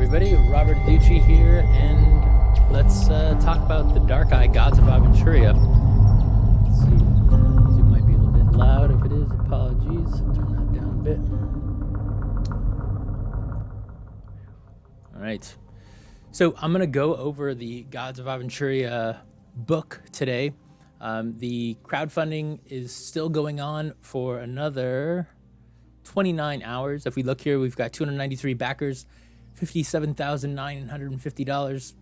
everybody. Robert Ducci here, and let's talk about the Dark Eye Gods of Aventuria. Let's see. Music might be a little bit loud. If it is, apologies. Turn that down a bit. All right. So I'm going to go over the Gods of Aventuria book today. The crowdfunding is still going on for another 29 hours. If we look here, we've got 293 backers, $57,950,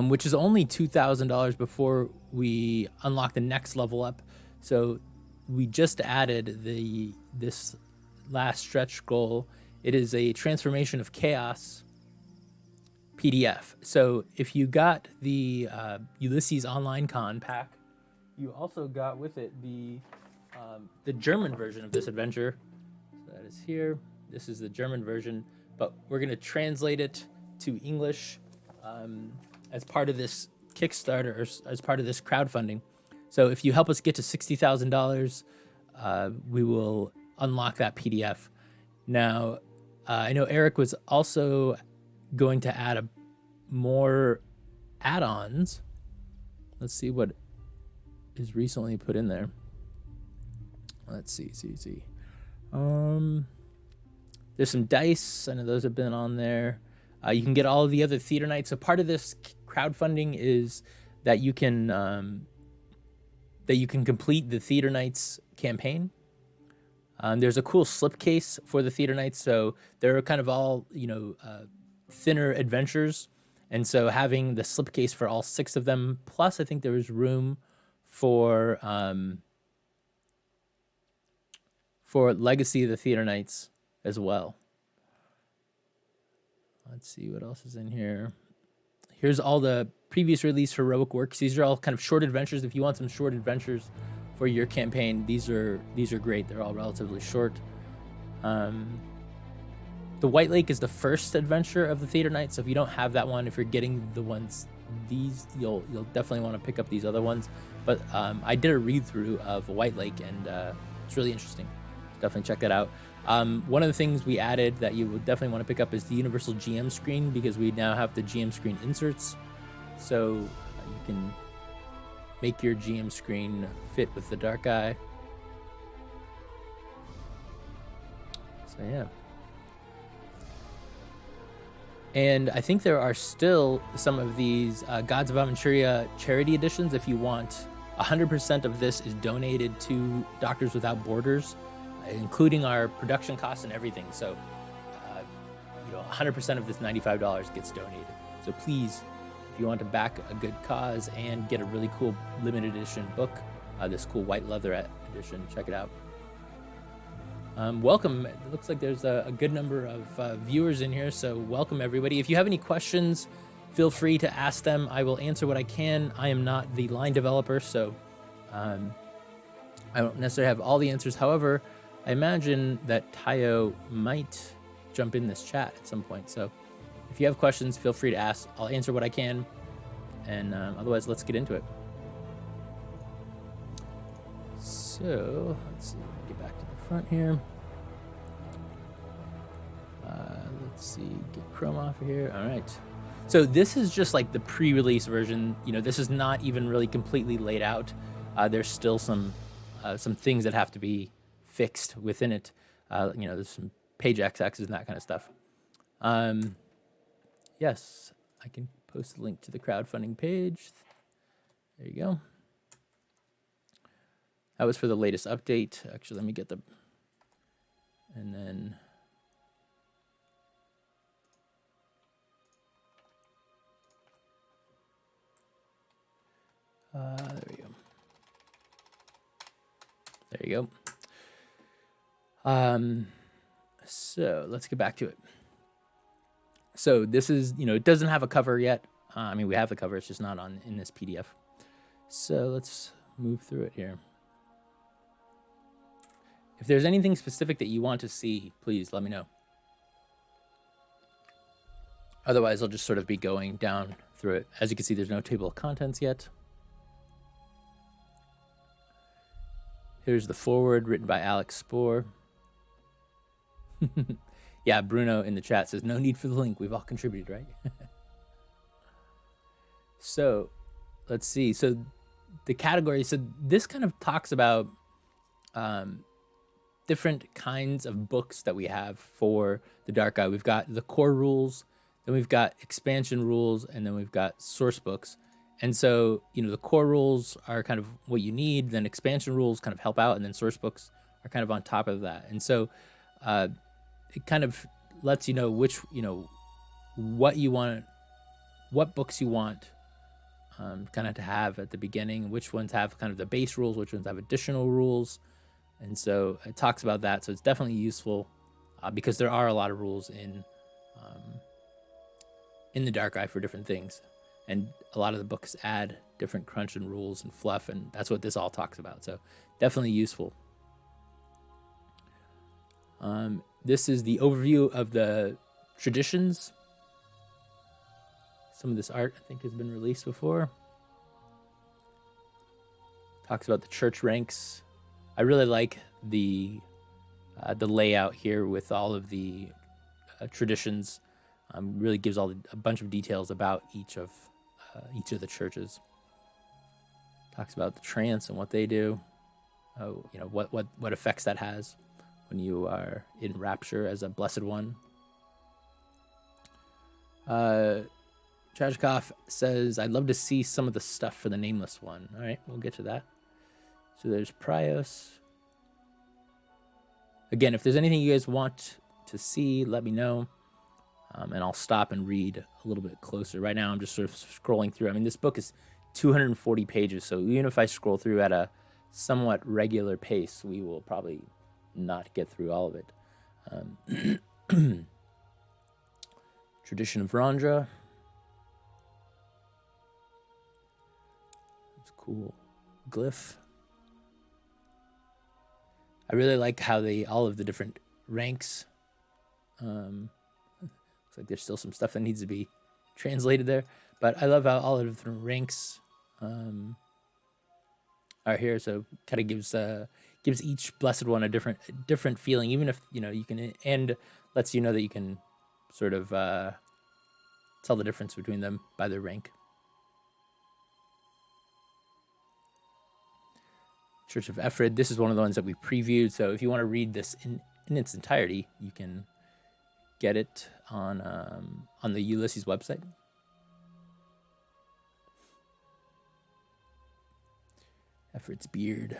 which is only $2,000 before we unlock the next level up. So we just added this last stretch goal. It is a Transformation of Chaos PDF. So if you got the Ulysses Online Con pack, you also got with it the German version of this adventure. So that is here. This is the German version, but we're going to translate it to English as part of this Kickstarter, or as part of this crowdfunding. So if you help us get to $60,000, we will unlock that PDF. Now, I know Eric was also going to add more add-ons. Let's see what is recently put in there. Let's see. There's some dice. I know those have been on there. You can get all of the other theater nights. So part of this crowdfunding is that you can complete the theater nights campaign. There's a cool slipcase for the theater nights. So they're kind of all, thinner adventures. And so having the slipcase for all 6 of them, plus I think there was room for Legacy of the Theater Nights as well. Let's see what else is in here. Here's all the previous release heroic works. These are all kind of short adventures. If you want some short adventures for your campaign, these are great. They're all relatively short. The White Lake is the first adventure of the Theater Night. So if you don't have that one, if you're getting the ones, you'll definitely want to pick up these other ones. But I did a read through of White Lake, and it's really interesting. Definitely check that out. One of the things we added that you would definitely want to pick up is the universal GM screen, because we now have the GM screen inserts. So you can make your GM screen fit with the Dark Eye. So yeah. And I think there are still some of these Gods of Aventuria charity editions. If you want, 100% of this is donated to Doctors Without Borders, including our production costs and everything. So, 100% of this $95 gets donated. So please, if you want to back a good cause and get a really cool limited edition book, this cool white leather edition, check it out. Welcome. It looks like there's a good number of viewers in here, so welcome everybody. If you have any questions, feel free to ask them. I will answer what I can. I am not the line developer, so I don't necessarily have all the answers. However, I imagine that Tayo might jump in this chat at some point. So if you have questions, feel free to ask. I'll answer what I can, and otherwise, let's get into it. So let's see. Let me get back to the front here. Let's see. Get Chrome off of here. All right. So this is just like the pre-release version. This is not even really completely laid out. There's still some things that have to be fixed within it. There's some page x-axis and that kind of stuff. Yes, I can post a link to the crowdfunding page. There you go. That was for the latest update. Actually, let me get and then there we go. There you go. So let's get back to it. So this is, it doesn't have a cover yet. We have the cover, it's just not in this PDF. So let's move through it here. If there's anything specific that you want to see, please let me know. Otherwise, I'll just sort of be going down through it. As you can see, there's no table of contents yet. Here's the foreword written by Alex Spohr. Yeah, Bruno in the chat says, no need for the link. We've all contributed, right? So let's see. So the category, so this kind of talks about different kinds of books that we have for the Dark Guide. We've got the core rules, then we've got expansion rules, and then we've got source books. And so, the core rules are kind of what you need, then expansion rules kind of help out, and then source books are kind of on top of that. And so it kind of lets you know what you want, what books you want kind of to have at the beginning, which ones have kind of the base rules, which ones have additional rules. And so it talks about that. So it's definitely useful because there are a lot of rules in the Dark Eye for different things. And a lot of the books add different crunch and rules and fluff, and that's what this all talks about. So definitely useful. This is the overview of the traditions. Some of this art, I think, has been released before. Talks about the church ranks. I really like the layout here with all of the traditions. Really gives a bunch of details about each of the churches. Talks about the trance and what they do. What effects that has when you are in rapture as a blessed one. Trajikov says, I'd love to see some of the stuff for the nameless one. All right, we'll get to that. So there's Prios. Again, if there's anything you guys want to see, let me know. And I'll stop and read a little bit closer. Right now, I'm just sort of scrolling through. I mean, this book is 240 pages, so even if I scroll through at a somewhat regular pace, we will probably not get through all of it. Tradition of Randra. It's cool. Glyph. I really like how all of the different ranks. Looks like there's still some stuff that needs to be translated there, but I love how all of the different ranks are here. So kind of gives each blessed one a different feeling, even if you can, and lets you know that you can sort of tell the difference between them by their rank. Church of Ephraim. This is one of the ones that we previewed. So if you want to read this in its entirety, you can get it on the Ulisses website. Ephraim's beard.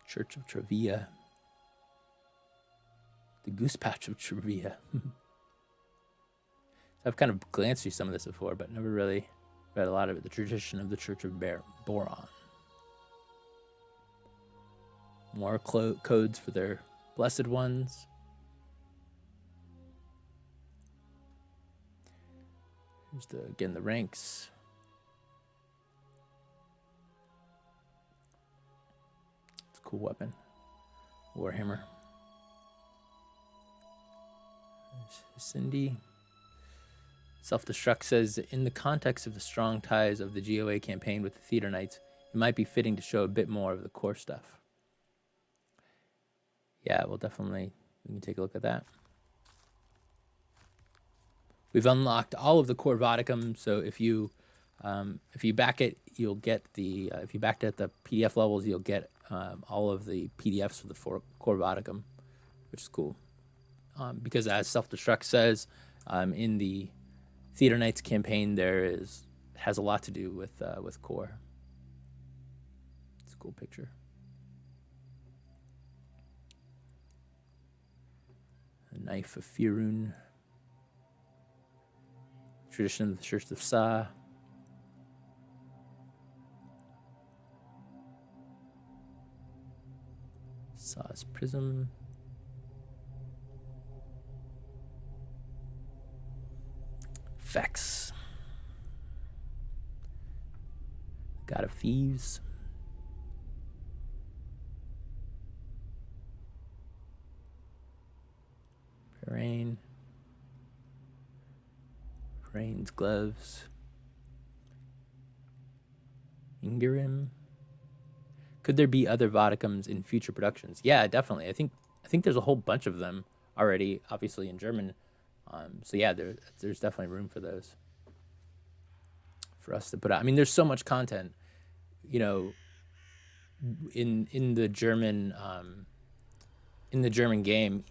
Church of Trevia. The Goose Patch of Trevia. I've kind of glanced through some of this before, but never really read a lot of it. The tradition of the Church of Boron. More codes for their blessed ones. Here's the ranks. It's a cool weapon. Warhammer. There's Cindy. Self-Destruct says, in the context of the strong ties of the GOA campaign with the Theater Knights, it might be fitting to show a bit more of the core stuff. Yeah, we can take a look at that. We've unlocked all of the core Vodicum, so if you back it, you'll get if you backed it at the PDF levels, you'll get all of the PDFs for the core Vodicum, which is cool. Because as Self-Destruct says, in the Theater Knights campaign, has a lot to do with core. It's a cool picture. A knife of Firun. Tradition of the Church of Sa. Sa's prism. Vex. God of Thieves. Rain's gloves. Ingerim. Could there be other Vodicums in future productions? Yeah, definitely. I think there's a whole bunch of them already, obviously in German. So yeah, there's definitely room for those for us to put out. I mean, there's so much content, you know, in the German game,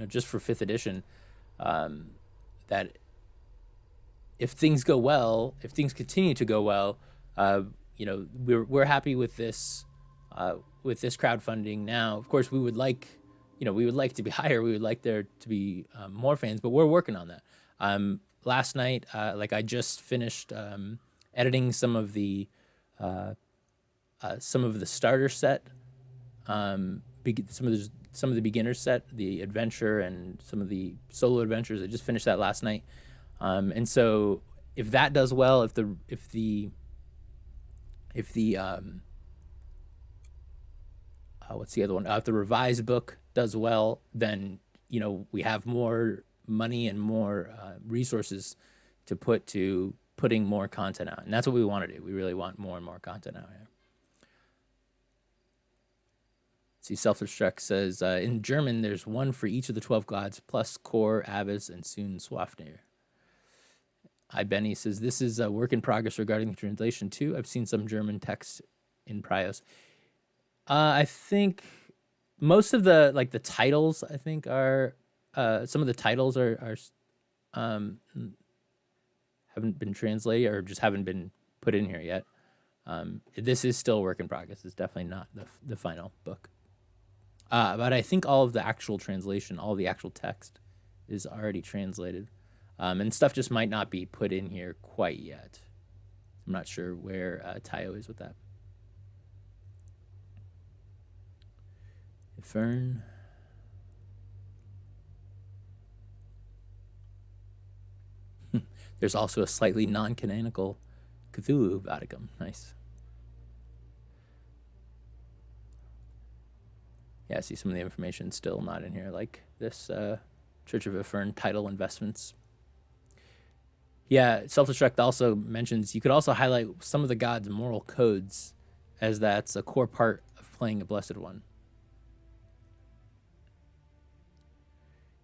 just for fifth edition, that if things go well, if things continue to go well, we're happy with this crowdfunding now. Of course, we would like to be higher. We would like there to be more fans, but we're working on that. Last night, I just finished editing some of the starter set, some of the beginner set, the adventure, and some of the solo adventures. I just finished that last night, and so if that does well, if the what's the other one? If the revised book does well, then we have more money and more resources to put to putting more content out, and that's what we want to do. We really want more and more content out here. See, Self-Destruct says, in German, there's one for each of the 12 gods, plus Kor, Avis, and soon Swafnir. Benny says, this is a work in progress regarding the translation too. I've seen some German text in Prios. I think most of the titles, I think, are some of the titles are haven't been translated or just haven't been put in here yet. This is still a work in progress. It's definitely not the final book. But I think all of the actual translation, all of the actual text is already translated. And stuff just might not be put in here quite yet. I'm not sure where Tayo is with that. Fern. There's also a slightly non-canonical Cthulhu Vaticum. Nice. Yeah, I see some of the information still not in here, like this Church of Ifern title investments. Yeah, Self-Destruct also mentions you could also highlight some of the gods' moral codes, as that's a core part of playing a Blessed One.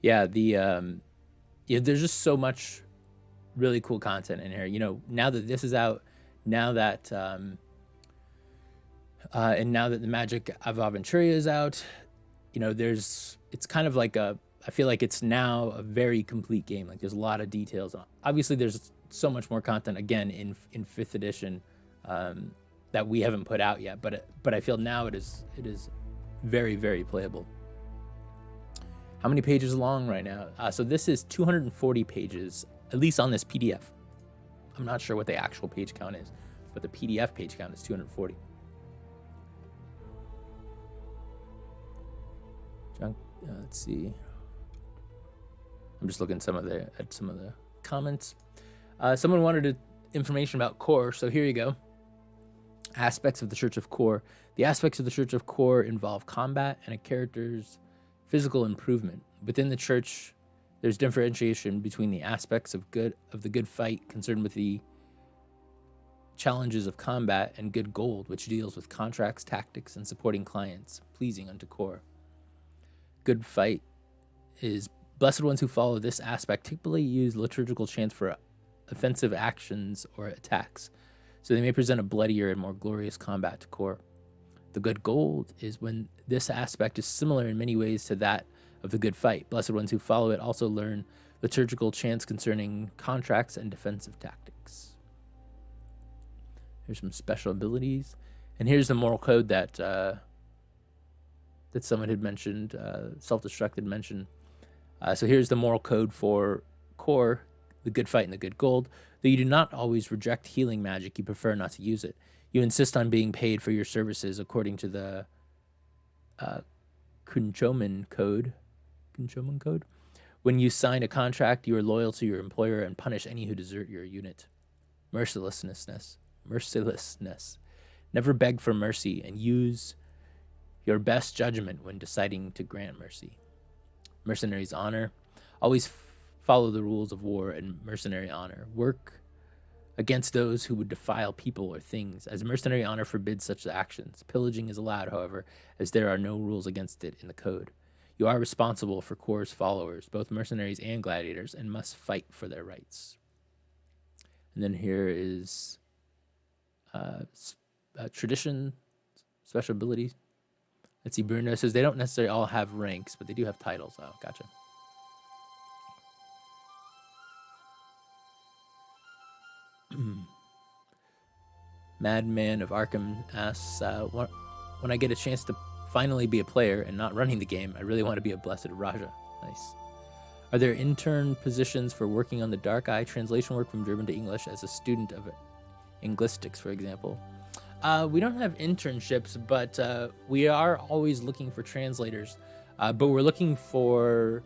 Yeah, there's just so much really cool content in here. Now that this is out, now that and now that the Magic of Aventuria is out, it's kind of like I feel like it's now a very complete game. Like there's a lot of details. Obviously, there's so much more content again in 5th edition that we haven't put out yet. But I feel now it is very, very playable. How many pages long right now? So this is 240 pages, at least on this PDF. I'm not sure what the actual page count is, but the PDF page count is 240. Let's see. I'm just looking at some of the comments. Someone wanted information about Kor, so here you go. Aspects of the Church of Kor. The aspects of the Church of Kor involve combat and a character's physical improvement. Within the church, there's differentiation between the aspects of the good fight concerned with the challenges of combat, and good gold, which deals with contracts, tactics, and supporting clients, pleasing unto Kor. Good fight is blessed ones who follow this aspect typically use liturgical chants for offensive actions or attacks, so they may present a bloodier and more glorious combat to Kor. The good gold is when this aspect is similar in many ways to that of the good fight. Blessed ones who follow it also learn liturgical chants concerning contracts and defensive tactics. Here's some special abilities. And here's the moral code that someone had mentioned, Self-Destruct had mentioned. So here's the moral code for Kor, the good fight and the good gold. Though you do not always reject healing magic, you prefer not to use it. You insist on being paid for your services according to the Kunchoman code. When you sign a contract, you are loyal to your employer and punish any who desert your unit. Mercilessness. Never beg for mercy and use your best judgment when deciding to grant mercy. Mercenary's honor. Always follow the rules of war and mercenary honor. Work against those who would defile people or things, as mercenary honor forbids such actions. Pillaging is allowed, however, as there are no rules against it in the code. You are responsible for Core's followers, both mercenaries and gladiators, and must fight for their rights. And then here is tradition, special abilities. Let's see, Bruno says they don't necessarily all have ranks, but they do have titles. Oh, gotcha. Madman of Arkham asks, when I get a chance to finally be a player and not running the game, I really want to be a Blessed Raja. Nice. Are there intern positions for working on the Dark Eye translation work from German to English as a student of linguistics, for example? We don't have internships, but we are always looking for translators. But we're looking for...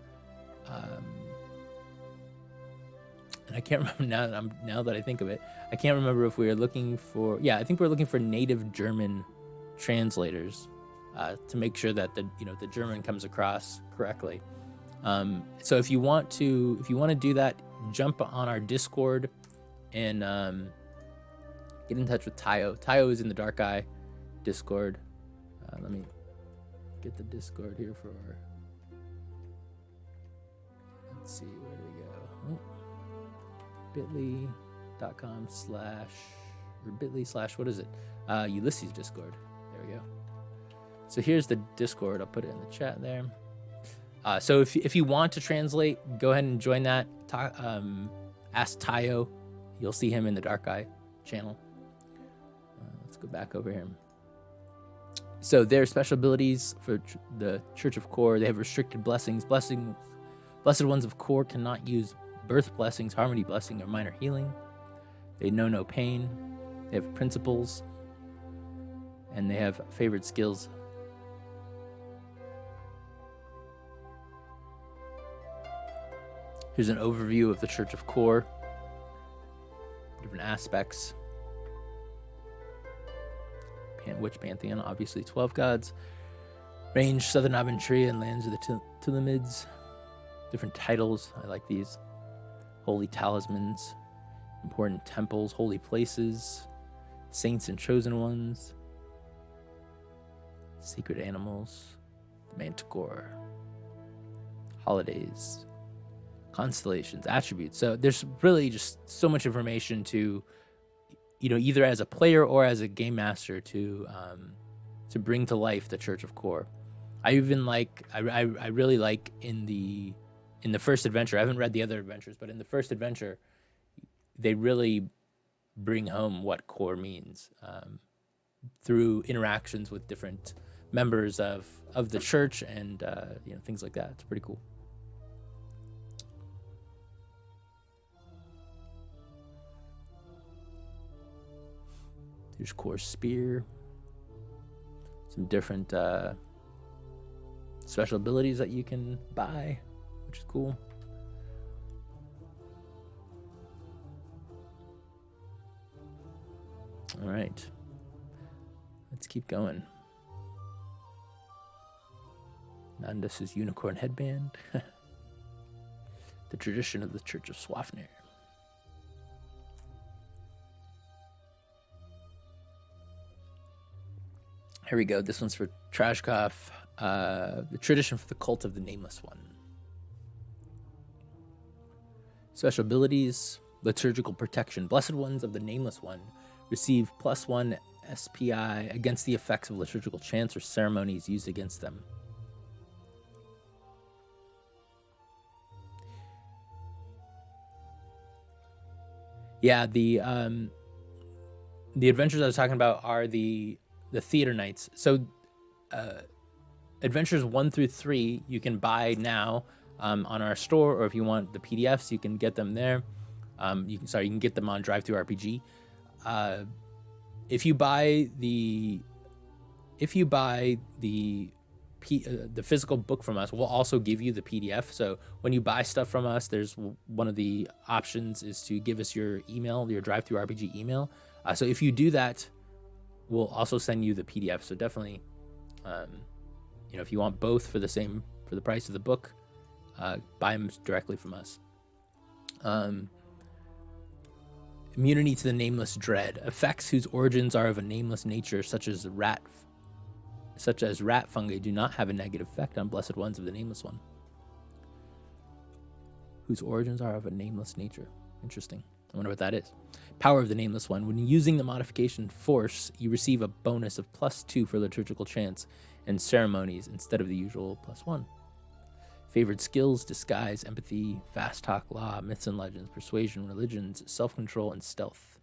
and I can't remember now that I think of it. I can't remember if we are looking for... Yeah, I think we're looking for native German translators to make sure that the German comes across correctly. So if you want to do that, jump on our Discord and get in touch with Tayo. Tayo is in the Dark Eye Discord. Let me get the Discord here for... Let's see, where do we go? bit.ly.com/ or bit.ly/ what is it? Ulisses Discord. There we go. So here's the Discord. I'll put it in the chat there. So if you want to translate, go ahead and join that. Ask Tayo. You'll see him in the Dark Eye channel. Let's go back over here. So their special abilities for the Church of Core, they have restricted blessings. Blessed ones of Core cannot use birth blessings, harmony blessing, or minor healing. They know no pain. They have principles. And they have favored skills. Here's an overview of the Church of Core. Different aspects. Witch Pantheon, obviously 12 gods. Range, Southern Aventuria, and lands of the Tilamids. Different titles. I like these. Holy talismans. Important temples, holy places. Saints and chosen ones. Sacred animals. Manticore. Holidays. Constellations, attributes. So there's really just so much information to, either as a player or as a game master to bring to life the Church of Core. I really like in the first adventure. I haven't read the other adventures, but in the first adventure, they really bring home what Core means through interactions with different members of the church and things like that. It's pretty cool. Here's Core Spear. Some different special abilities that you can buy, which is cool. All right. Let's keep going. Nandus's unicorn headband. The tradition of the Church of Swafnir. Here we go. This one's for Trashkov. The tradition for the cult of the Nameless One. Special abilities. Liturgical protection. Blessed ones of the Nameless One receive +1 SPI against the effects of liturgical chants or ceremonies used against them. Yeah, the adventures I was talking about are the theater nights. So adventures 1 through 3 you can buy now on our store, or if you want the PDFs, you can get them there. You can get them on readthrough. If you buy the physical book from us, we'll also give you the PDF. So when you buy stuff from us, there's one of the options is to give us your email, your readthrough email. So if you do that, we'll also send you the PDF. So definitely, if you want both for the price of the book, buy them directly from us. Immunity to the nameless dread. Effects whose origins are of a nameless nature, such as rat fungi, do not have a negative effect on blessed ones of the nameless one. Whose origins are of a nameless nature. Interesting. I wonder what that is. Power of the nameless one. When using the modification force, you receive a bonus of +2 for liturgical chants and ceremonies instead of the usual +1. Favored skills: disguise, empathy, fast talk, law, myths and legends, persuasion, religions, self-control, and stealth.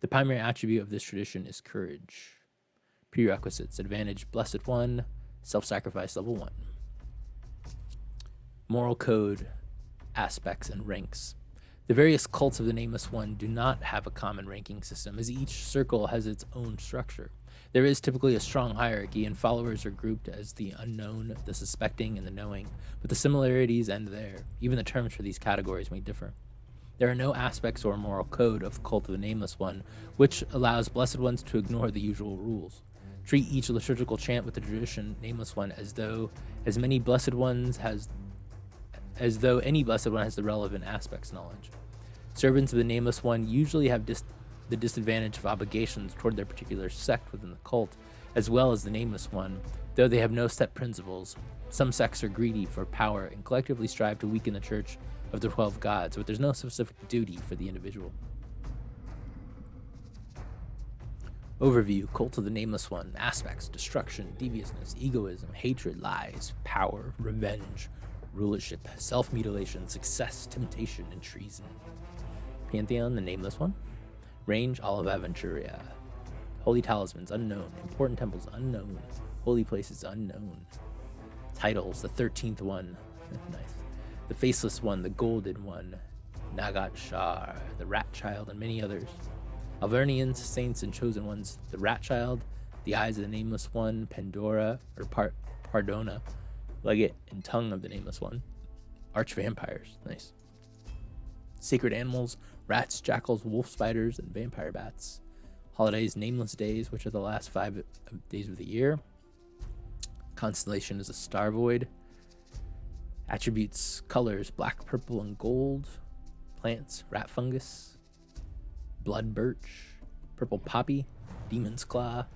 The primary attribute of this tradition is courage. Prerequisites: advantage, blessed one, self-sacrifice, level 1. Moral code, aspects, and ranks. The various cults of the Nameless One do not have a common ranking system, as each circle has its own structure. There is typically a strong hierarchy, and followers are grouped as the unknown, the suspecting, and the knowing, but the similarities end there. Even the terms for these categories may differ. There are no aspects or moral code of the cult of the Nameless One, which allows blessed ones to ignore the usual rules. Treat each liturgical chant with the tradition Nameless One as though any blessed one has the relevant aspects knowledge. Servants of the Nameless One usually have the disadvantage of obligations toward their particular sect within the cult, as well as the Nameless One, though they have no set principles. Some sects are greedy for power and collectively strive to weaken the Church of the 12 Gods, but there's no specific duty for the individual. Overview: Cult of the Nameless One. Aspects: destruction, deviousness, egoism, hatred, lies, power, revenge, rulership, self-mutilation, success, temptation, and treason. Pantheon: the Nameless One. Range: all of Aventuria. Holy talismans: unknown. Important temples: unknown. Holy places: unknown. Titles: the 13th One. Nice. The Faceless One, the Golden One, Nagat Shar, the Rat Child, and many others. Alvernians, saints, and chosen ones: the Rat Child, the Eyes of the Nameless One, Pandora, or Pardona, Legate and Tongue of the Nameless One. Arch-vampires. Nice. Sacred animals: rats, jackals, wolf spiders, and vampire bats. Holidays: nameless days, which are the last 5 days of the year. Constellation is a star void. Attributes: colors, black, purple, and gold. Plants: rat fungus, blood birch, purple poppy, demon's claw.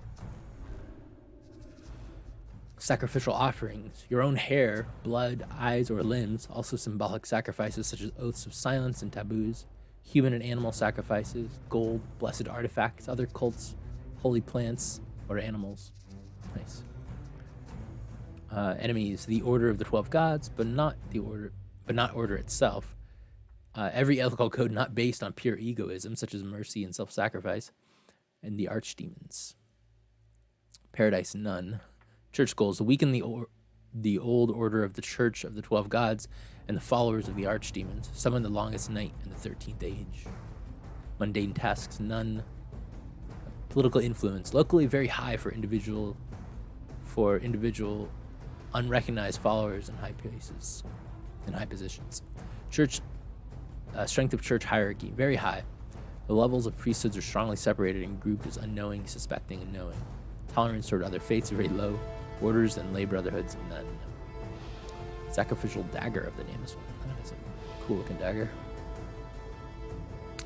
Sacrificial offerings: your own hair, blood, eyes, or limbs. Also symbolic sacrifices such as oaths of silence and taboos. Human and animal sacrifices: gold, blessed artifacts, other cults, holy plants, or animals. Nice. Enemies: the Order of the 12 Gods, but not order itself. Every ethical code not based on pure egoism, such as mercy and self-sacrifice, and the archdemons. Paradise Nun. Church goals: weaken the old order of the Church of the 12 Gods and the followers of the archdemons. Summon the longest night in the 13th age. Mundane tasks: none. Political influence: locally very high for individual unrecognized followers in high places, in high positions. Church strength of church hierarchy: very high. The levels of priesthoods are strongly separated and grouped as unknowing, suspecting, and knowing. Tolerance toward other faiths very low. Orders and lay brotherhoods: none. Sacrificial dagger of the Nameless One. That is a cool looking dagger.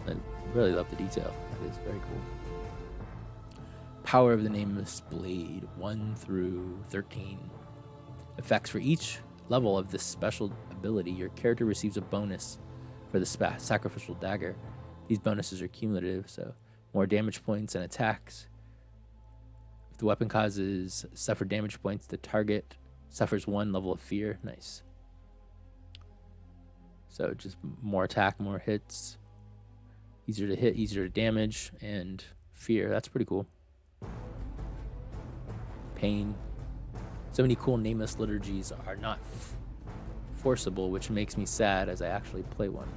I really love the detail. That is very cool. Power of the Nameless Blade, 1 through 13. Effects: for each level of this special ability, your character receives a bonus for the sacrificial dagger. These bonuses are cumulative, so more damage points and attacks. If the weapon causes suffer damage points, the target suffers 1 level of fear. Nice. So just more attack, more hits. Easier to hit, easier to damage, and fear. That's pretty cool. Pain. So many cool nameless liturgies are not forcible, which makes me sad as I actually play one.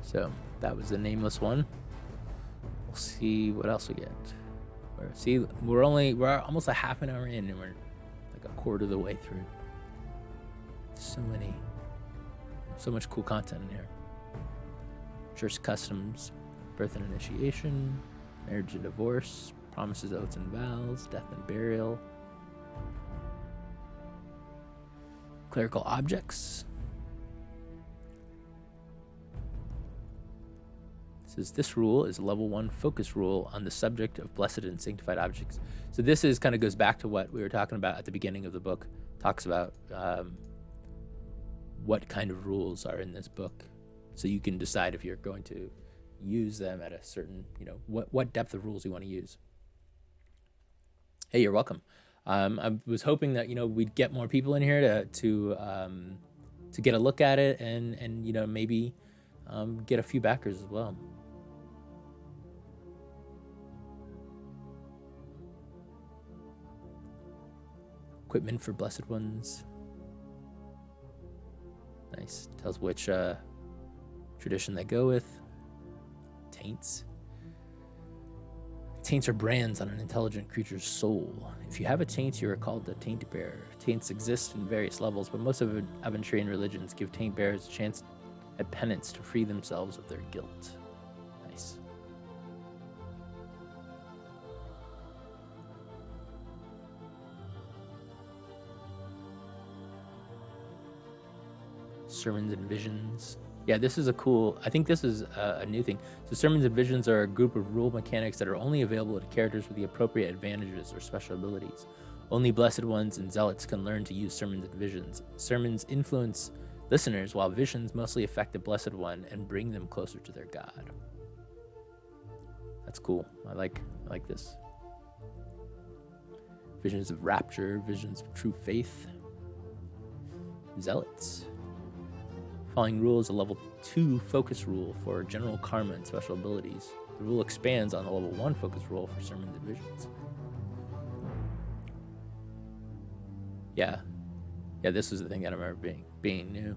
So that was the Nameless One. We'll see what else we get. We're almost a half an hour in, and we're like a quarter of the way through. So much cool content in here. Church customs: birth and initiation, marriage and divorce, Promises, oaths, and vows, death and burial. Clerical objects. This rule is a level 1 focus rule on the subject of blessed and sanctified objects. So this is kind of goes back to what we were talking about at the beginning of the book. Talks about what kind of rules are in this book, so you can decide if you're going to use them at a certain, what depth of rules you want to use. Hey, you're welcome. I was hoping that we'd get more people in here to get a look at it and maybe get a few backers as well. Equipment for blessed ones. Nice. Tells which tradition they go with. Taints. Taints are brands on an intelligent creature's soul. If you have a taint, you are called the taint bearer. Taints exist in various levels, but most of Aventurian religions give taint bearers a chance at penance to free themselves of their guilt. Nice. Sermons and visions. Yeah, this is I think this is a new thing. So sermons and visions are a group of rule mechanics that are only available to characters with the appropriate advantages or special abilities. Only blessed ones and zealots can learn to use sermons and visions. Sermons influence listeners, while visions mostly affect the blessed one and bring them closer to their God. That's cool. I like this. Visions of rapture, visions of true faith. Zealots. Following rule is a level 2 focus rule for general karma and special abilities. The rule expands on the level 1 focus rule for sermons and visions. Yeah, this is the thing that I remember being new.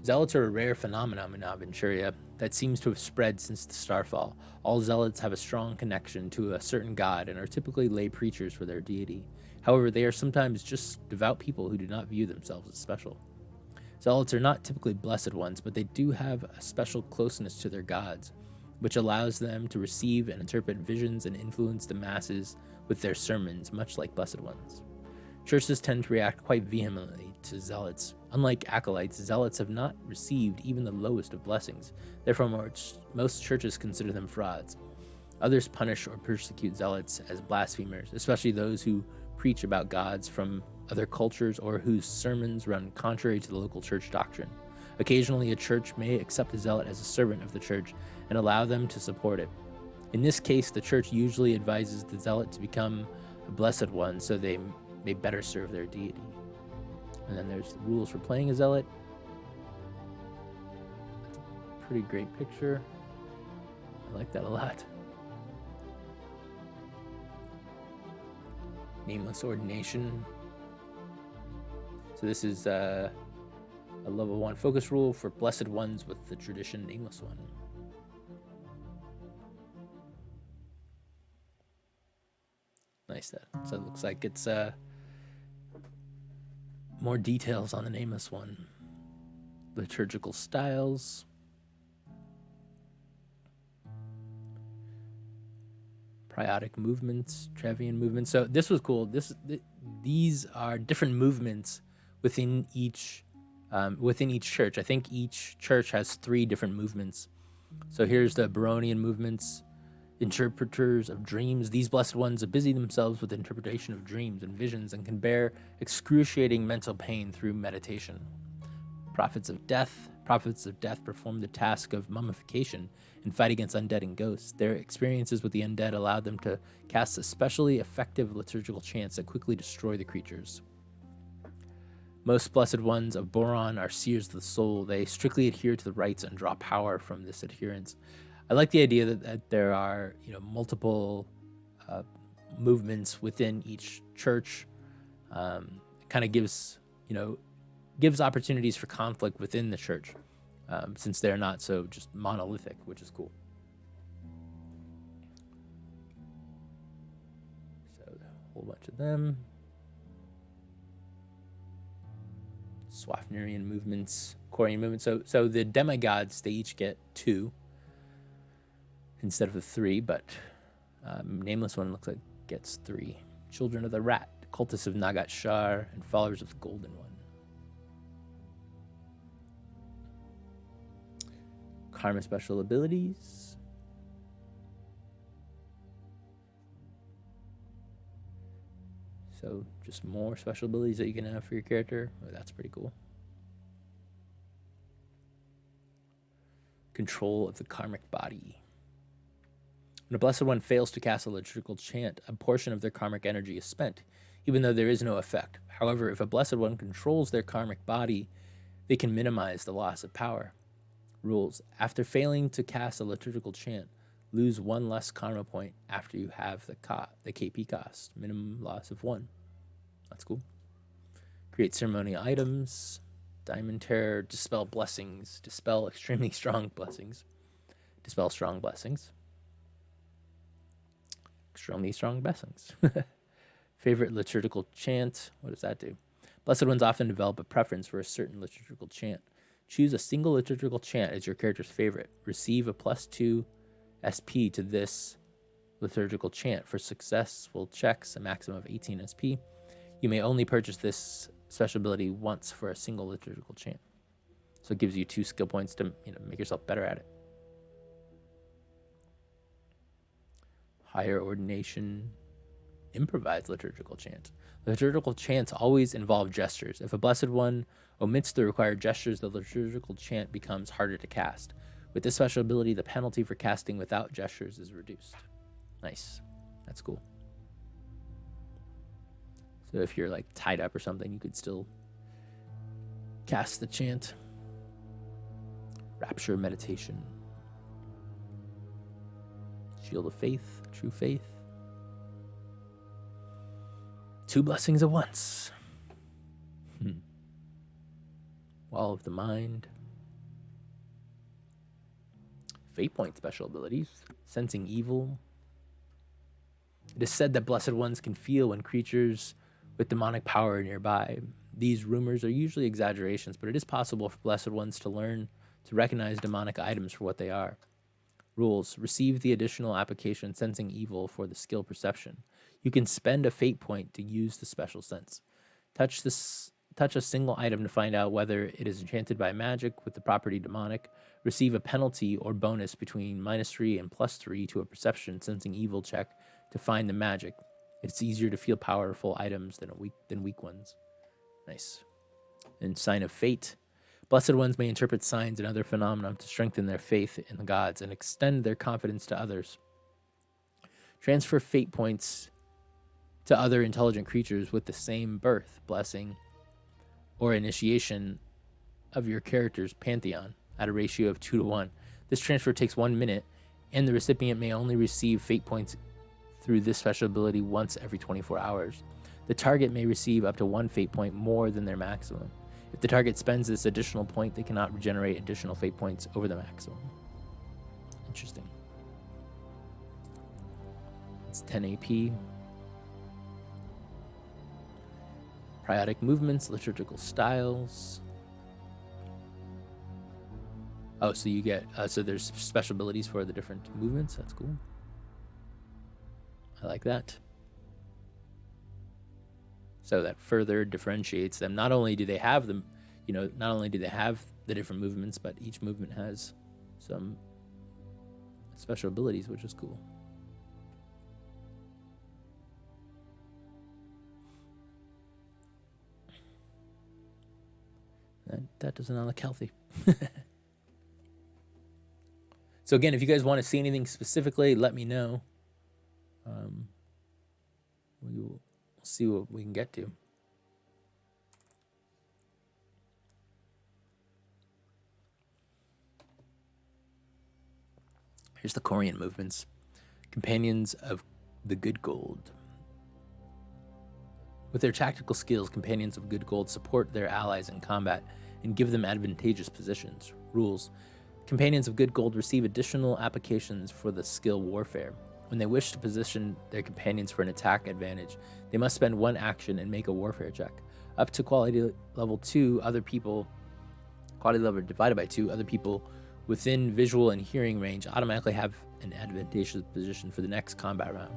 Zealots are a rare phenomenon in Aventuria that seems to have spread since the Starfall. All zealots have a strong connection to a certain god and are typically lay preachers for their deity. However, they are sometimes just devout people who do not view themselves as special. Zealots are not typically blessed ones, but they do have a special closeness to their gods, which allows them to receive and interpret visions and influence the masses with their sermons, much like blessed ones. Churches tend to react quite vehemently to zealots. Unlike acolytes, zealots have not received even the lowest of blessings. Therefore, most churches consider them frauds. Others punish or persecute zealots as blasphemers, especially those who preach about gods from other cultures or whose sermons run contrary to the local church doctrine. Occasionally, a church may accept a zealot as a servant of the church and allow them to support it. In this case, the church usually advises the zealot to become a blessed one so they may better serve their deity. And then there's the rules for playing a zealot. That's a pretty great picture. I like that a lot. Nameless ordination. So this is a level 1 focus rule for blessed ones with the tradition nameless one. Nice that. So it looks like it's more details on the nameless one. Liturgical styles. Priotic movements, Trevian movements. So this was cool. These are different movements within each church. I think each church has 3 different movements. So here's the Baronian movements. Interpreters of dreams. These blessed ones busy themselves with interpretation of dreams and visions and can bear excruciating mental pain through meditation. Prophets of death perform the task of mummification and fight against undead and ghosts. Their experiences with the undead allowed them to cast a specially effective liturgical chants that quickly destroy the creatures. Most blessed ones of Boron are seers of the soul. They strictly adhere to the rites and draw power from this adherence. I like the idea that there are, multiple movements within each church. Kind of gives opportunities for conflict within the church, since they're not so just monolithic, which is cool. So a whole bunch of them. Swafnerian movements, Quarian movements. So the demigods, they each get 2. Instead of the 3, but Nameless one looks like gets 3. Children of the Rat, Cultists of Nagat Shar, and Followers of the Golden One. Karma special abilities. So just more special abilities that you can have for your character. Oh, that's pretty cool. Control of the karmic body. When a Blessed One fails to cast a liturgical chant, a portion of their karmic energy is spent, even though there is no effect. However, if a Blessed One controls their karmic body, they can minimize the loss of power. Rules. After failing to cast a liturgical chant, lose 1 less karma point after you have the KP cost. Minimum loss of 1. That's cool. Create ceremonial items. Diamond Terror. Dispel blessings. Dispel extremely strong blessings. Dispel strong blessings. Extremely strong blessings. Favorite liturgical chant. What does that do? Blessed Ones often develop a preference for a certain liturgical chant. Choose a single liturgical chant as your character's favorite. Receive a +2 SP to this liturgical chant. For successful checks, a maximum of 18 SP. You may only purchase this special ability once for a single liturgical chant. So it gives you 2 skill points to make yourself better at it. Higher Ordination. Improvised liturgical chant. Liturgical chants always involve gestures. If a Blessed One omits the required gestures, the liturgical chant becomes harder to cast. With this special ability, the penalty for casting without gestures is reduced. Nice. That's cool. So if you're like tied up or something, you could still cast the chant. Rapture Meditation. Shield of Faith. True Faith. 2 blessings at once. Wall of the Mind. Fate Point special abilities. Sensing Evil. It is said that Blessed Ones can feel when creatures with demonic power are nearby. These rumors are usually exaggerations, but it is possible for Blessed Ones to learn to recognize demonic items for what they are. Rules. Receive the additional application Sensing Evil for the skill Perception. You can spend a fate point to use the special sense. Touch a single item to find out whether it is enchanted by magic with the property demonic. Receive a penalty or bonus between -3 and +3 to a Perception Sensing Evil check to find the magic. It's easier to feel powerful items than weak ones. Nice. And Sign of Fate. Blessed Ones may interpret signs and other phenomena to strengthen their faith in the gods and extend their confidence to others. Transfer fate points to other intelligent creatures with the same birth, blessing, or initiation of your character's pantheon at a ratio of 2 to 1. This transfer takes 1 minute, and the recipient may only receive fate points through this special ability once every 24 hours. The target may receive up to 1 fate point more than their maximum. If the target spends this additional point, they cannot regenerate additional fate points over the maximum. Interesting. It's 10 AP. Priotic movements, liturgical styles. Oh, so you get, so there's special abilities for the different movements. That's cool. I like that. So that further differentiates them. Not only do they have them, not only do they have the different movements, but each movement has some special abilities, which is cool. That does not look healthy. So again, if you guys want to see anything specifically, let me know. We will see what we can get to. Here's the Corian movements. Companions of the Good Gold. With their tactical skills, Companions of Good Gold support their allies in combat and give them advantageous positions. Rules. Companions of Good Gold receive additional applications for the skill Warfare. When they wish to position their companions for an attack advantage, they must spend 1 action and make a Warfare check. Up to quality level 2, quality level divided by 2, other people within visual and hearing range automatically have an advantageous position for the next combat round,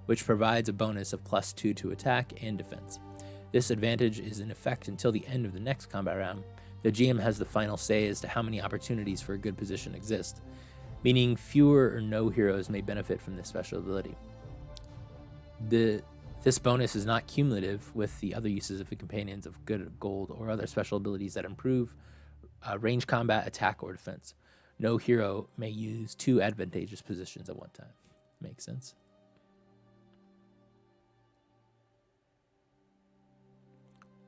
which provides a bonus of +2 to attack and defense. This advantage is in effect until the end of the next combat round. The GM has the final say as to how many opportunities for a good position exist, meaning fewer or no heroes may benefit from this special ability. This bonus is not cumulative with the other uses of the companions of good gold or other special abilities that improve range combat, attack, or defense. No hero may use 2 advantageous positions at one time. Makes sense.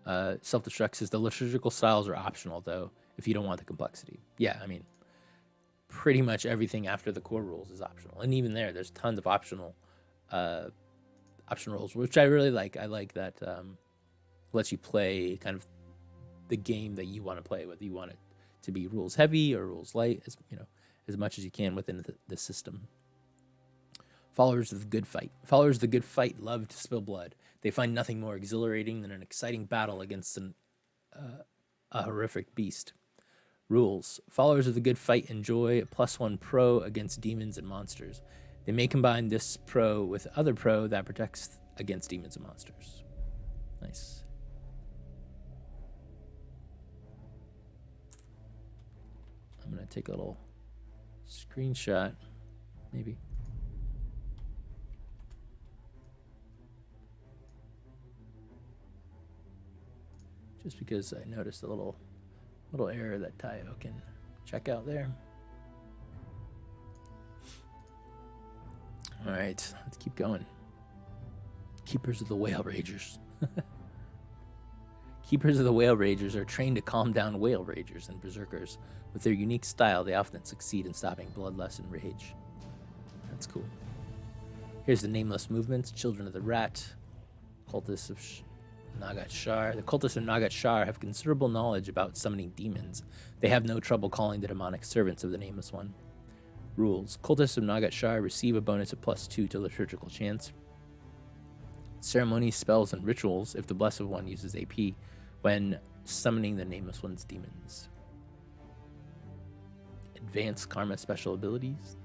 Self-destruct says the liturgical styles are optional, though, if you don't want the complexity. Yeah, I mean, pretty much everything after the core rules is optional. And even there's tons of optional rules, which I really like. I like that lets you play kind of the game that you want to play, whether you want it to be rules heavy or rules light, as much as you can within the system. Followers of the good fight. Followers of the good fight love to spill blood. They find nothing more exhilarating than an exciting battle against a horrific beast. Rules. Followers of the good fight enjoy a +1 pro against demons and monsters. They may combine this pro with other pro that protects against demons and monsters. Nice. I'm going to take a little screenshot, maybe. Just because I noticed a little error that Tayo can check out there. All right, let's keep going. Keepers of the Whale Ragers. Keepers of the Whale Ragers are trained to calm down whale ragers and berserkers. With their unique style, they often succeed in stopping bloodlust and rage. That's cool. Here's the nameless movements. Children of the Rat. Cultists of Nagat Shar. The cultists of Nagat Shar have considerable knowledge about summoning demons. They have no trouble calling the demonic servants of the Nameless One. Rules. Cultists of Nagat Shar receive a bonus of +2 to liturgical chance. Ceremonies, spells, and rituals if the Blessed One uses AP when summoning the Nameless One's demons. Advanced Karma special abilities.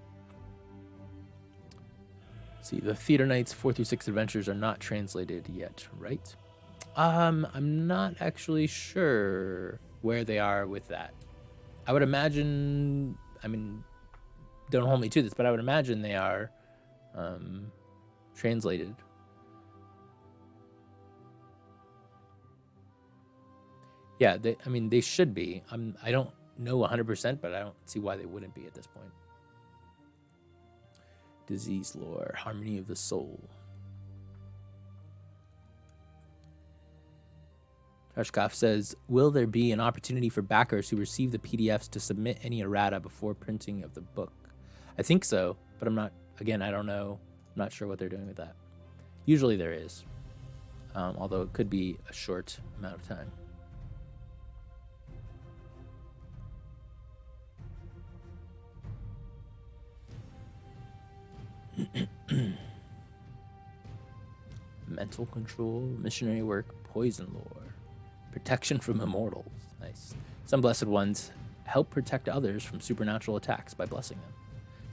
See, the Theater Knights 4 through 6 adventures are not translated yet, right? I'm not actually sure where they are with that. I would imagine, don't hold me to this, but I would imagine they are translated. Yeah, they should be. I don't know 100%, but I don't see why they wouldn't be at this point. Disease lore, harmony of the soul. Tarshkov says, will there be an opportunity for backers who receive the PDFs to submit any errata before printing of the book? I think so, but I'm not, again, I don't know. I'm not sure what they're doing with that. Usually there is, although it could be a short amount of time. Mental control, missionary work, poison lore, protection from immortals. Nice. Some blessed ones help protect others from supernatural attacks by blessing them.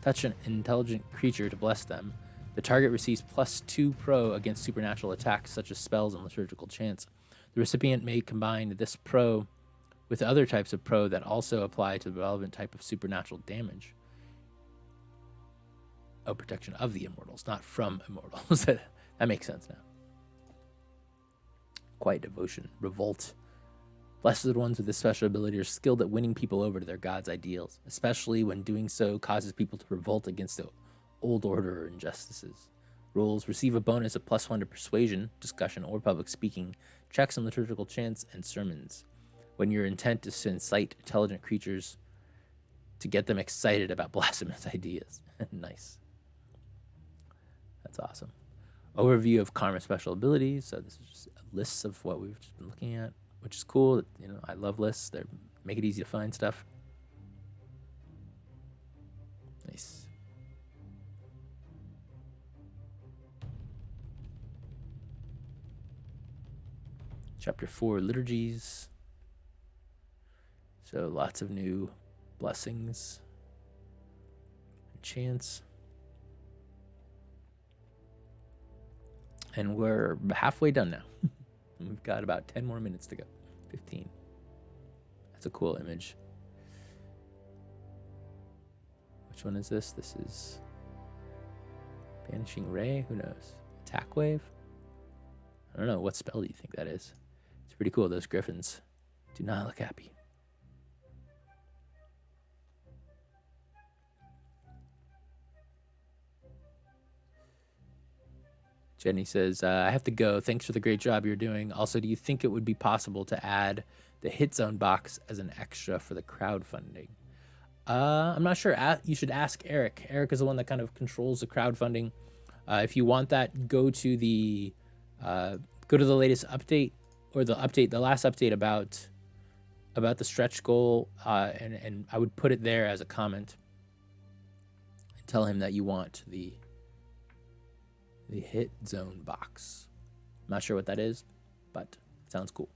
Touch an intelligent creature to bless them. The target receives +2 pro against supernatural attacks such as spells and liturgical chants. The recipient may combine this pro with other types of pro that also apply to the relevant type of supernatural damage. Oh, protection of the immortals, not from immortals. That makes sense now. Quiet devotion, revolt. Blessed ones with this special ability are skilled at winning people over to their god's ideals, especially when doing so causes people to revolt against the old order or injustices. Rules. Receive a bonus of +1 to persuasion, discussion, or public speaking, checks on liturgical chants, and sermons. When your intent is to incite intelligent creatures to get them excited about blasphemous ideas. Nice. That's awesome. Overview of Karma special abilities. So this is just a list of what we've just been looking at, which is cool. I love lists. They make it easy to find stuff. Nice. Chapter 4, liturgies. So lots of new blessings and chants. And we're halfway done now. We've got about 10 more minutes to go. 15. That's a cool image. Which one is this? This is Banishing Ray. Who knows? Attack Wave? I don't know. What spell do you think that is? It's pretty cool. Those griffins do not look happy. Jenny says, I have to go. Thanks for the great job you're doing. Also, do you think it would be possible to add the hit zone box as an extra for the crowdfunding? I'm not sure. You should ask Eric. Eric is the one that kind of controls the crowdfunding. If you want that, go to the latest update, or the last update about the stretch goal, and I would put it there as a comment and tell him that you want the hit zone box. I'm not sure what that is, but it sounds cool.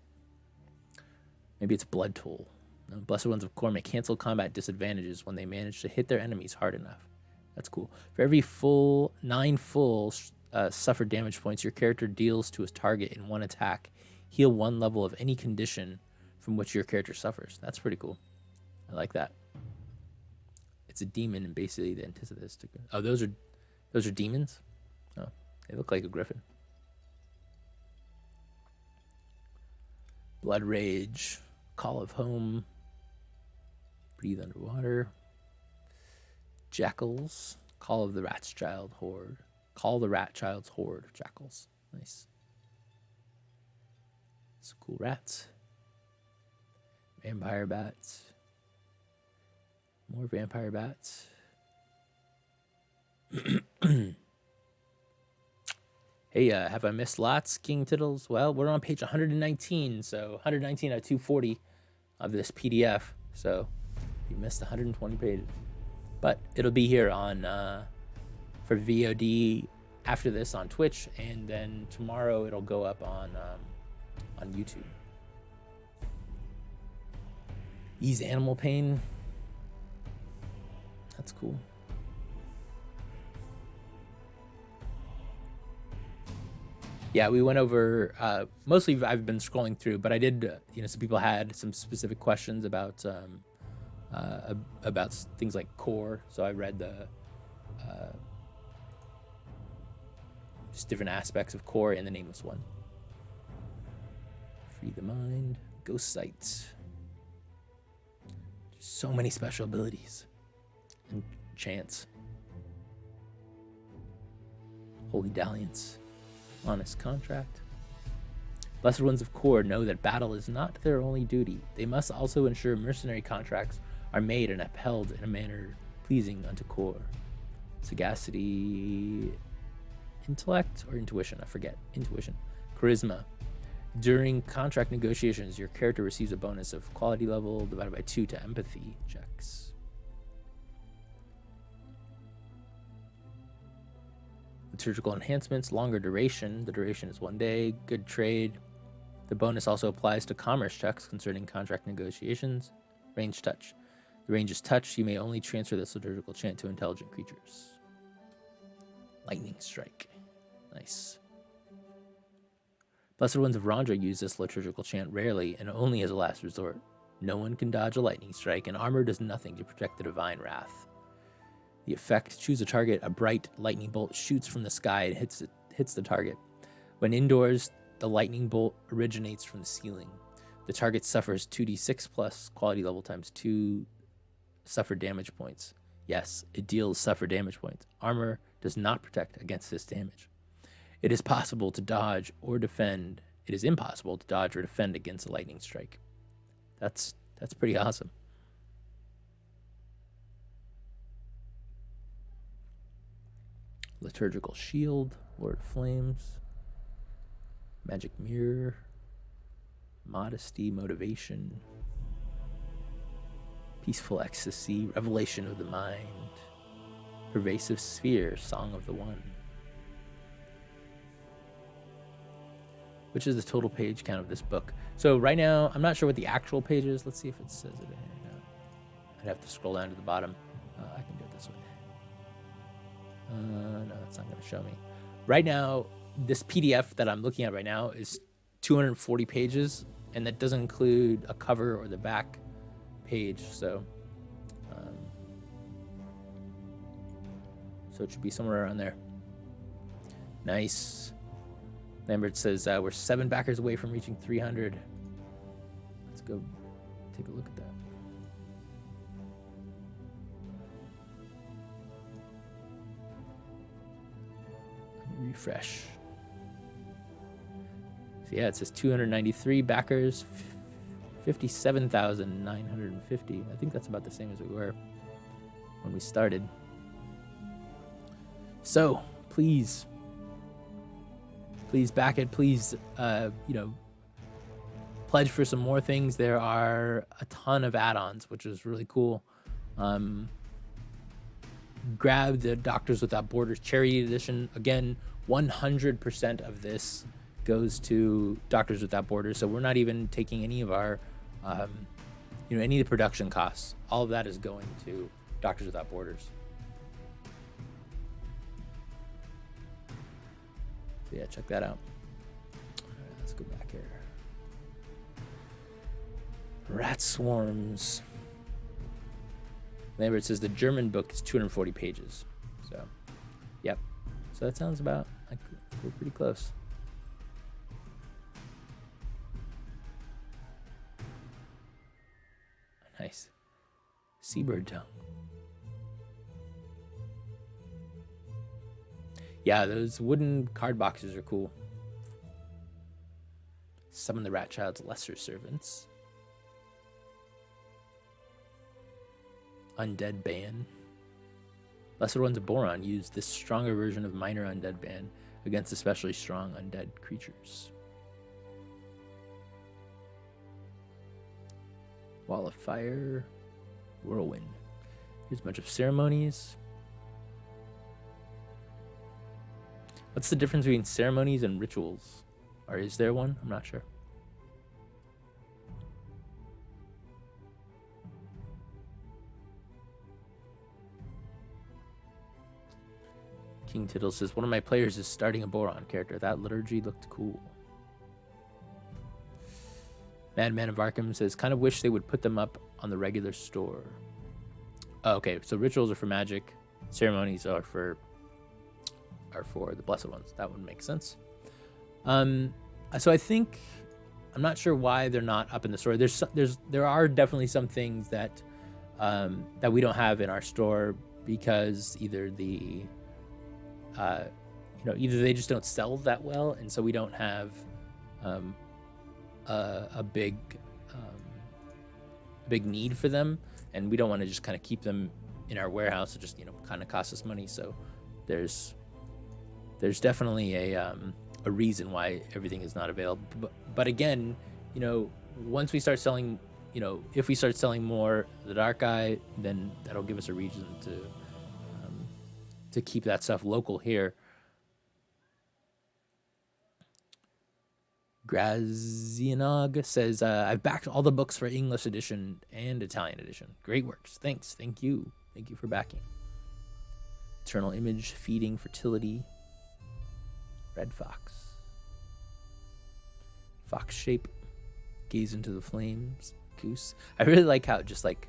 Maybe it's Blood Toll. No, Blessed Ones of Kor may cancel combat disadvantages when they manage to hit their enemies hard enough. That's cool. For every 9 full suffered damage points your character deals to his target in one attack, heal 1 level of any condition from which your character suffers. That's pretty cool. I like that. It's a demon, and basically the antithesis to... Oh, those are demons? Oh, they look like a griffin. Blood Rage, Call of Home, Breathe Underwater, Jackals, Call of the Rat's Child Horde, Call the Rat Child's Horde, Jackals. Nice. Some cool rats. Vampire bats. More vampire bats. Hey, have I missed lots, King Tittles? Well, we're on page 119, so 119 out of 240 of this PDF. So you missed 120 pages. But it'll be here on for VOD after this on Twitch, and then tomorrow it'll go up on YouTube. Ease animal pain. That's cool. Yeah, we went over, mostly I've been scrolling through, but I did, some people had some specific questions about things like core. So I read the, just different aspects of core in the Nameless One. Free the Mind, Ghost Sight. So many special abilities and chants. Holy Dalliance. Honest Contract. Blessed Ones of Kor know that battle is not their only duty. They must also ensure mercenary contracts are made and upheld in a manner pleasing unto Kor. Sagacity, intellect, or intuition? I forget. Intuition. Charisma. During contract negotiations, your character receives a bonus of quality level divided by 2 to empathy checks. Liturgical enhancements, longer duration. The duration is 1 day. Good trade. The bonus also applies to commerce checks concerning contract negotiations. Range touch. The range is touch. You may only transfer this liturgical chant to intelligent creatures. Lightning Strike. Nice. Blessed Ones of Rondra use this liturgical chant rarely and only as a last resort. No one can dodge a lightning strike, and armor does nothing to protect the divine wrath. The effect, choose a target. A bright lightning bolt shoots from the sky and hits the target. When indoors, the lightning bolt originates from the ceiling. The target suffers 2d6 plus quality level times 2 suffered damage points. Yes, it deals suffered damage points. Armor does not protect against this damage. It is possible to dodge or defend. It is impossible to dodge or defend against a lightning strike. That's pretty awesome. Liturgical Shield, Lord of Flames, Magic Mirror, Modesty, Motivation, Peaceful Ecstasy, Revelation of the Mind, Pervasive Sphere, Song of the One. Which is the total page count of this book. So right now, I'm not sure what the actual page is. Let's see if it says it in here. No. I'd have to scroll down to the bottom. I can do it this way. No, it's not going to show me. Right now, this PDF that I'm looking at right now is 240 pages, and that doesn't include a cover or the back page. So it should be somewhere around there. Nice. Lambert says we're 7 backers away from reaching 300. Let's go take a look at that. Refresh. So yeah, it says 293 backers, 57,950. I think that's about the same as we were when we started. So please back it. Please, pledge for some more things. There are a ton of add-ons, which is really cool. Grab the Doctors Without Borders Charity Edition. Again, 100% of this goes to Doctors Without Borders. So we're not even taking any of our, any of the production costs. All of that is going to Doctors Without Borders. So yeah, check that out. All right, let's go back here. Rat Swarms. Lambert says the German book is 240 pages. So, yep. So that sounds about like we're pretty close. Nice. Seabird tongue. Yeah, those wooden card boxes are cool. Summon the Rat Child's lesser servants. Undead Ban. Lesser Ones of Boron use this stronger version of minor undead ban against especially strong undead creatures. Wall of Fire. Whirlwind. Here's a bunch of ceremonies. What's the difference between ceremonies and rituals? Or is there one? I'm not sure. King Tittle says, one of my players is starting a Boron character. That liturgy looked cool. Madman of Arkham says, kind of wish they would put them up on the regular store. Oh, okay, so rituals are for magic. Ceremonies are for the Blessed Ones. That would make sense. So I think, I'm not sure why they're not up in the store. There are definitely some things that we don't have in our store because either either they just don't sell that well, and so we don't have a big need for them, and we don't want to just kind of keep them in our warehouse. It just kind of costs us money. So there's definitely a reason why everything is not available. But again, once we start selling, if we start selling more the Dark Eye, then that'll give us a reason to keep that stuff local here. Grazianog says, I've backed all the books for English edition and Italian edition. Great works. Thanks. Thank you. Thank you for backing. Eternal Image, Feeding Fertility. Red Fox. Fox Shape. Gaze into the Flames. Goose. I really like how just like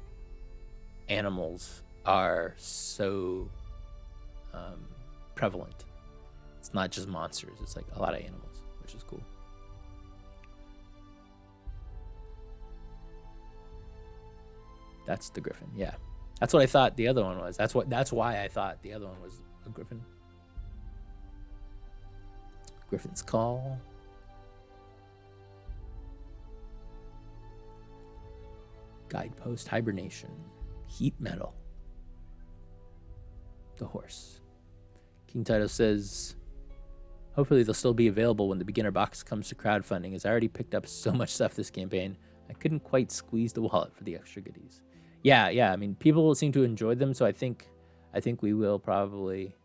animals are so prevalent. It's not just monsters. It's like a lot of animals, which is cool. That's the Griffin. Yeah, that's what I thought the other one was. That's why I thought the other one was a Griffin. Griffin's Call. Guidepost Hibernation. Heat Metal. The Horse. King Tito says, hopefully they'll still be available when the beginner box comes to crowdfunding, as I already picked up so much stuff this campaign. I couldn't quite squeeze the wallet for the extra goodies. Yeah. I mean, people seem to enjoy them, so I think we will probably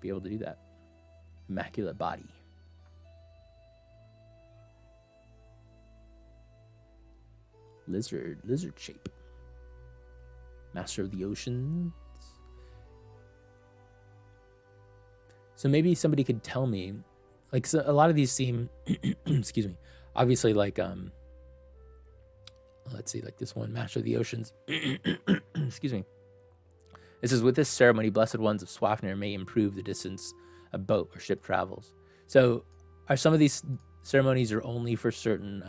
be able to do that. Immaculate Body. Lizard Shape. Master of the Oceans. So maybe somebody could tell me, like, so a lot of these seem, excuse me, obviously like, let's see, like this one, Master of the Oceans, excuse me. It says, with this ceremony, blessed ones of Swafnir may improve the distance a boat or ship travels. So are some of these ceremonies are only for certain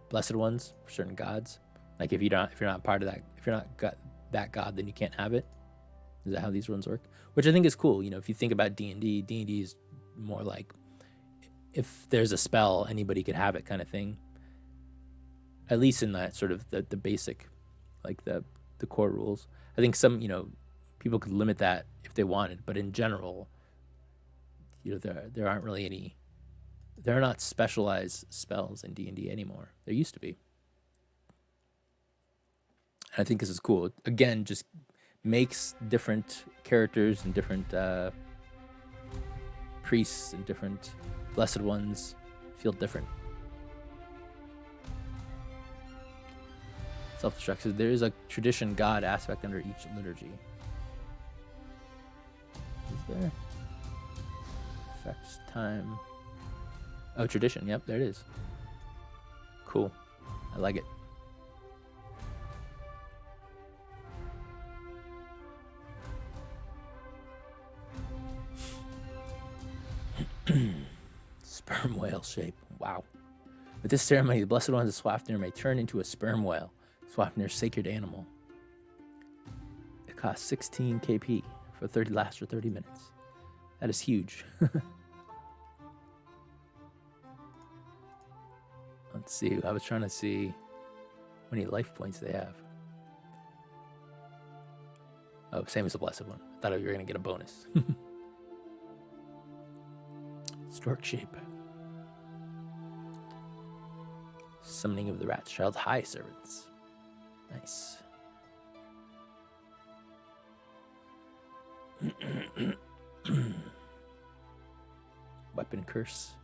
blessed ones, for certain gods? Like if you're not part of that, if you're not got that god, then you can't have it. Is that how these ones work? Which I think is cool. If you think about D&D, D&D is more like if there's a spell, anybody could have it kind of thing. At least in that sort of the basic, like the core rules. I think some, people could limit that if they wanted, but in general, there aren't really any. There are not specialized spells in D&D anymore. There used to be. And I think this is cool. Again, just makes different characters and different priests and different blessed ones feel different. Self-destruction. There is a tradition god aspect under each liturgy. Is there? Effects, time. Oh, tradition. Yep, there it is. Cool. I like it. Sperm whale shape. Wow. With this ceremony, the blessed ones of Swafnir may turn into a sperm whale, Swafnir's sacred animal. It costs 16 KP lasts for 30 minutes. That is huge. Let's see. I was trying to see how many life points they have. Oh, same as the blessed one. I thought you were going to get a bonus. Stork shape. Summoning of the Rat's Child High Servants. Nice. Weapon curse.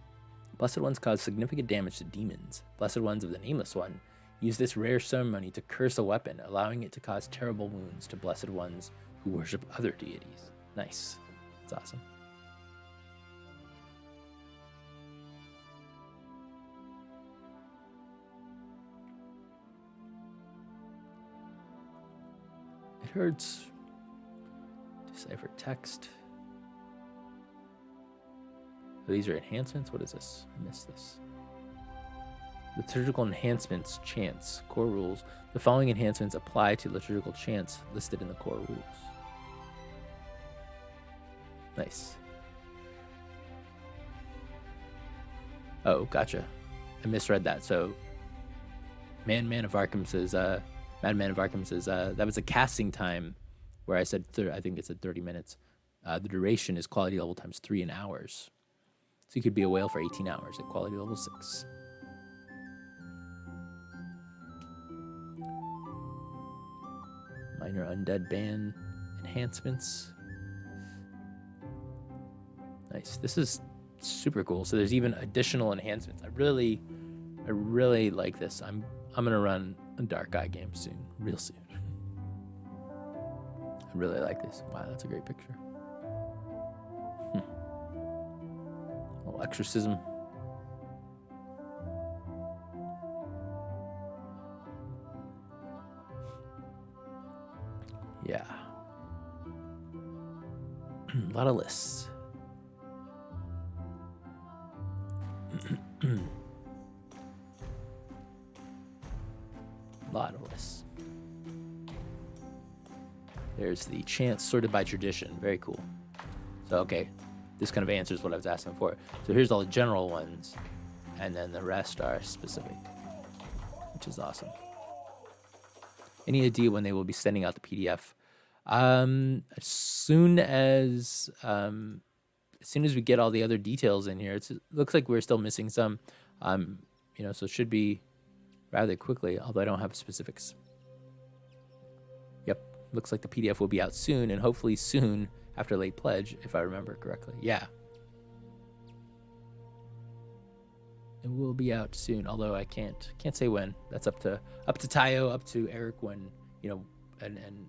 Blessed ones cause significant damage to demons. Blessed ones of the Nameless One use this rare ceremony to curse a weapon, allowing it to cause terrible wounds to blessed ones who worship other deities. Nice. That's awesome. It hurts. Decipher text. Oh, these are enhancements? What is this? I missed this. Liturgical enhancements, chants, core rules. The following enhancements apply to liturgical chants listed in the core rules. Nice. Oh, gotcha. I misread that. So, Madman of Arkham says, that was a casting time where I said, I think it said 30 minutes. The duration is quality level times 3 in hours. So you could be a whale for 18 hours at quality level 6. Minor undead ban enhancements. Nice. This is super cool. So there's even additional enhancements. I really like this. I'm gonna run a Dark Eye game soon, real soon. I really like this. Wow, that's a great picture. Little exorcism. Yeah. A lot of lists. Lot of lists. There's the chants sorted by tradition. Very cool. So, okay. This kind of answers what I was asking for. So here's all the general ones. And then the rest are specific. Which is awesome. Any idea when they will be sending out the PDF? As soon as we get all the other details in here. It looks like we're still missing some. So it should be rather quickly, although I don't have specifics. Yep, looks like the PDF will be out soon, and hopefully soon after late pledge, if I remember correctly. Yeah. It will be out soon, although I can't say when. That's up to Tayo, up to Eric when, and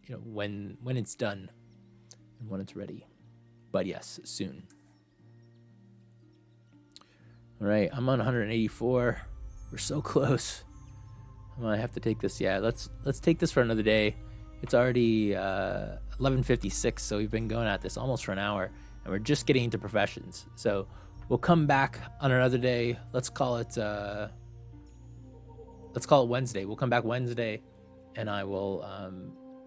when it's done and when it's ready. But yes, soon. All right, I'm on 184. We're so close. I might have to take this. Yeah, let's take this for another day. It's already 11:56, so we've been going at this almost for an hour, and we're just getting into professions. So we'll come back on another day. Let's call it Wednesday. We'll come back Wednesday, and I will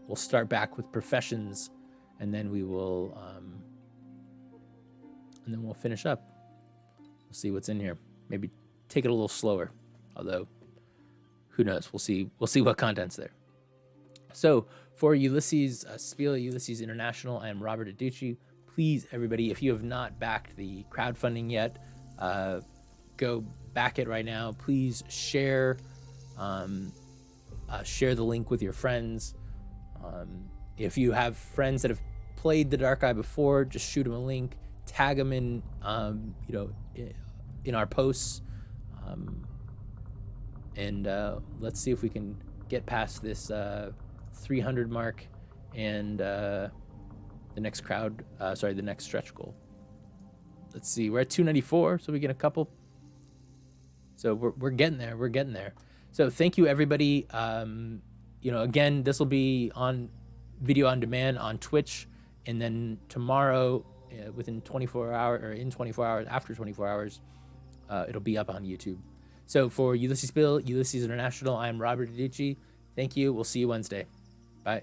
we'll start back with professions, and then we'll finish up. We'll see what's in here. Maybe take it a little slower, although who knows? We'll see what content's there. So for Ulisses Spiel, Ulysses International, I am Robert Adducci. Please, everybody, if you have not backed the crowdfunding yet, go back it right now. Please share the link with your friends. If you have friends that have played the Dark Eye before, just shoot them a link, tag them in our posts, and let's see if we can get past this 300 mark and the next stretch goal. Let's see, we're at 294, so we get a couple. So we're getting there. We're getting there. So thank you, everybody. Again, this will be on video on demand on Twitch, and then tomorrow, within 24 hours, or in 24 hours, after 24 hours, it'll be up on YouTube. So for Ulysses Spiel, Ulysses International, I'm Robert Adducci. Thank you. We'll see you Wednesday. Bye.